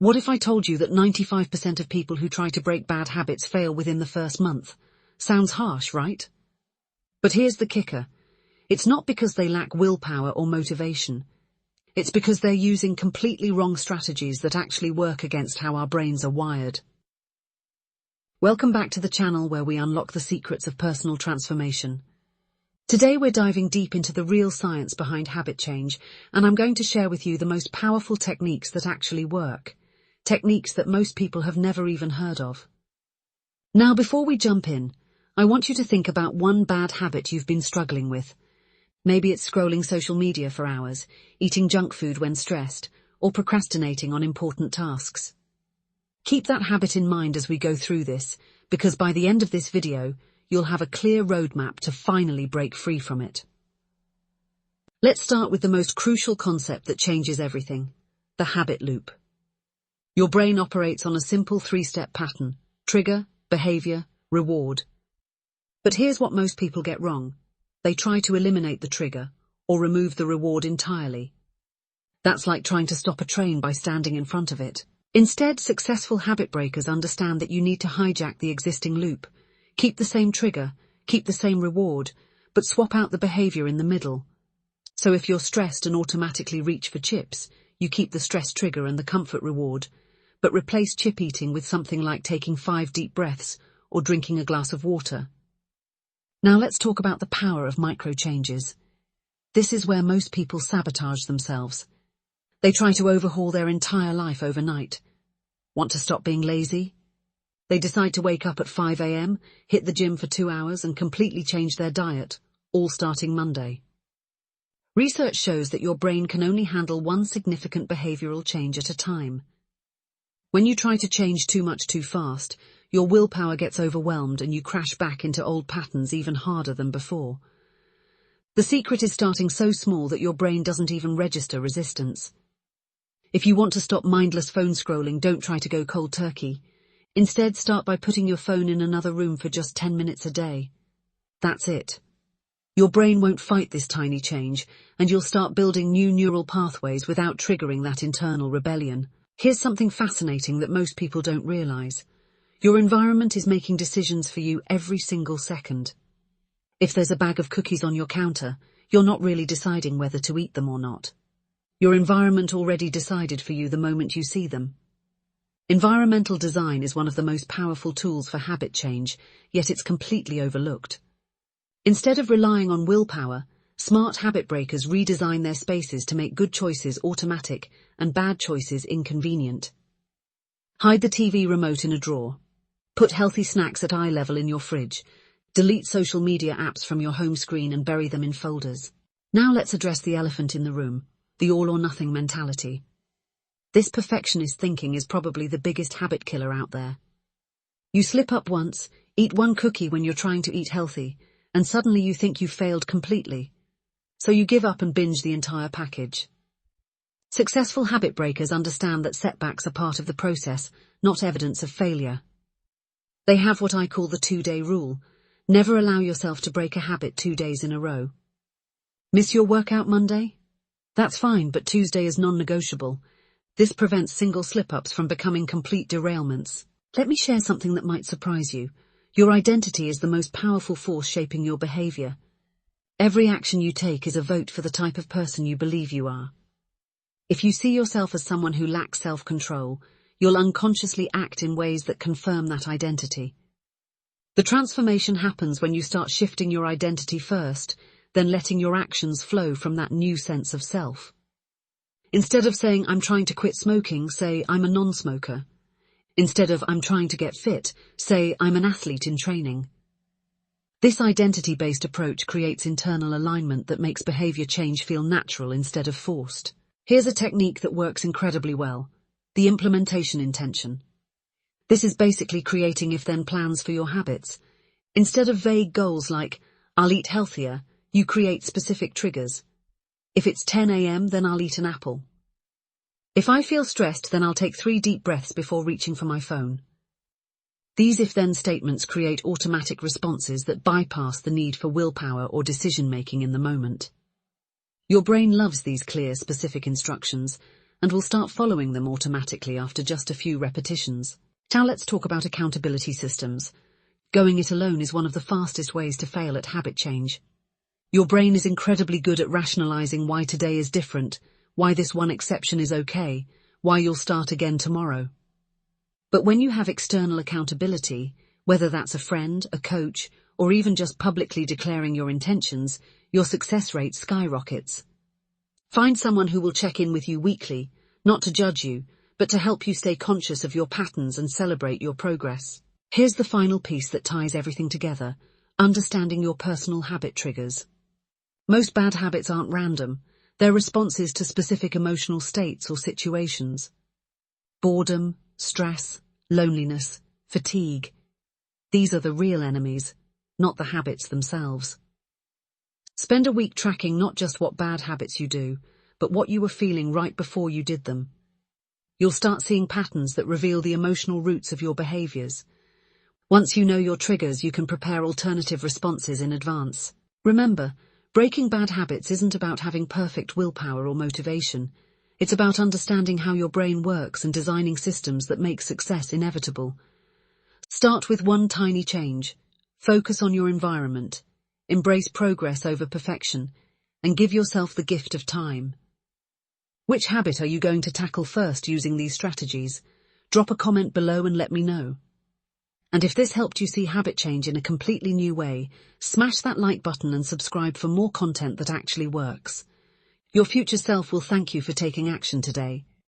What if I told you that 95% of people who try to break bad habits fail within the first month? Sounds harsh, right? But here's the kicker. It's not because they lack willpower or motivation. It's because they're using completely wrong strategies that actually work against how our brains are wired. Welcome back to the channel where we unlock the secrets of personal transformation. Today we're diving deep into the real science behind habit change, and I'm going to share with you the most powerful techniques that actually work. Techniques that most people have never even heard of. Now, before we jump in, I want you to think about one bad habit you've been struggling with. Maybe it's scrolling social media for hours, eating junk food when stressed, or procrastinating on important tasks. Keep that habit in mind as we go through this, because by the end of this video, you'll have a clear roadmap to finally break free from it. Let's start with the most crucial concept that changes everything: the habit loop. Your brain operates on a simple three-step pattern: trigger, behavior, reward. But here's what most people get wrong. They try to eliminate the trigger, or remove the reward entirely. That's like trying to stop a train by standing in front of it. Instead, successful habit breakers understand that you need to hijack the existing loop. Keep the same trigger, keep the same reward, but swap out the behavior in the middle. So if you're stressed and automatically reach for chips, you keep the stress trigger and the comfort reward, but replace chip eating with something like taking 5 deep breaths or drinking a glass of water. Now let's talk about the power of micro changes. This is where most people sabotage themselves. They try to overhaul their entire life overnight. Want to stop being lazy? They decide to wake up at 5 a.m., hit the gym for 2 hours, and completely change their diet, all starting Monday. Research shows that your brain can only handle one significant behavioral change at a time. When you try to change too much too fast, your willpower gets overwhelmed and you crash back into old patterns even harder than before. The secret is starting so small that your brain doesn't even register resistance. If you want to stop mindless phone scrolling, don't try to go cold turkey. Instead, start by putting your phone in another room for just 10 minutes a day. That's it. Your brain won't fight this tiny change, and you'll start building new neural pathways without triggering that internal rebellion. Here's something fascinating that most people don't realize. Your environment is making decisions for you every single second. If there's a bag of cookies on your counter, you're not really deciding whether to eat them or not. Your environment already decided for you the moment you see them. Environmental design is one of the most powerful tools for habit change, yet it's completely overlooked. Instead of relying on willpower, smart habit breakers redesign their spaces to make good choices automatic and bad choices inconvenient. Hide the TV remote in a drawer. Put healthy snacks at eye level in your fridge. Delete social media apps from your home screen and bury them in folders. Now let's address the elephant in the room, the all-or-nothing mentality. This perfectionist thinking is probably the biggest habit killer out there. You slip up once, eat one cookie when you're trying to eat healthy, and suddenly you think you've failed completely. So you give up and binge the entire package. Successful habit breakers understand that setbacks are part of the process, not evidence of failure. They have what I call the 2-day rule. Never allow yourself to break a habit 2 days in a row. Miss your workout Monday? That's fine, but Tuesday is non-negotiable. This prevents single slip-ups from becoming complete derailments. Let me share something that might surprise you. Your identity is the most powerful force shaping your behavior. Every action you take is a vote for the type of person you believe you are. If you see yourself as someone who lacks self-control, you'll unconsciously act in ways that confirm that identity. The transformation happens when you start shifting your identity first, then letting your actions flow from that new sense of self. Instead of saying, "I'm trying to quit smoking," say, "I'm a non-smoker." Instead of, "I'm trying to get fit," say, "I'm an athlete in training." This identity-based approach creates internal alignment that makes behavior change feel natural instead of forced. Here's a technique that works incredibly well: the implementation intention. This is basically creating if-then plans for your habits. Instead of vague goals like, "I'll eat healthier," you create specific triggers. If it's 10 a.m., then I'll eat an apple. If I feel stressed, then I'll take 3 deep breaths before reaching for my phone. These if-then statements create automatic responses that bypass the need for willpower or decision-making in the moment. Your brain loves these clear, specific instructions, and will start following them automatically after just a few repetitions. Now let's talk about accountability systems. Going it alone is one of the fastest ways to fail at habit change. Your brain is incredibly good at rationalizing why today is different, why this one exception is okay, why you'll start again tomorrow. But when you have external accountability, whether that's a friend, a coach, or even just publicly declaring your intentions, your success rate skyrockets. Find someone who will check in with you weekly, not to judge you, but to help you stay conscious of your patterns and celebrate your progress. Here's the final piece that ties everything together: understanding your personal habit triggers. Most bad habits aren't random. They're responses to specific emotional states or situations. Boredom, stress, loneliness, fatigue. These are the real enemies, not the habits themselves. Spend a week tracking not just what bad habits you do, but what you were feeling right before you did them. You'll start seeing patterns that reveal the emotional roots of your behaviors. Once you know your triggers, you can prepare alternative responses in advance. Remember, breaking bad habits isn't about having perfect willpower or motivation. It's about understanding how your brain works and designing systems that make success inevitable. Start with one tiny change. Focus on your environment. Embrace progress over perfection, and give yourself the gift of time. Which habit are you going to tackle first using these strategies? Drop a comment below and let me know. And if this helped you see habit change in a completely new way, smash that like button and subscribe for more content that actually works. Your future self will thank you for taking action today.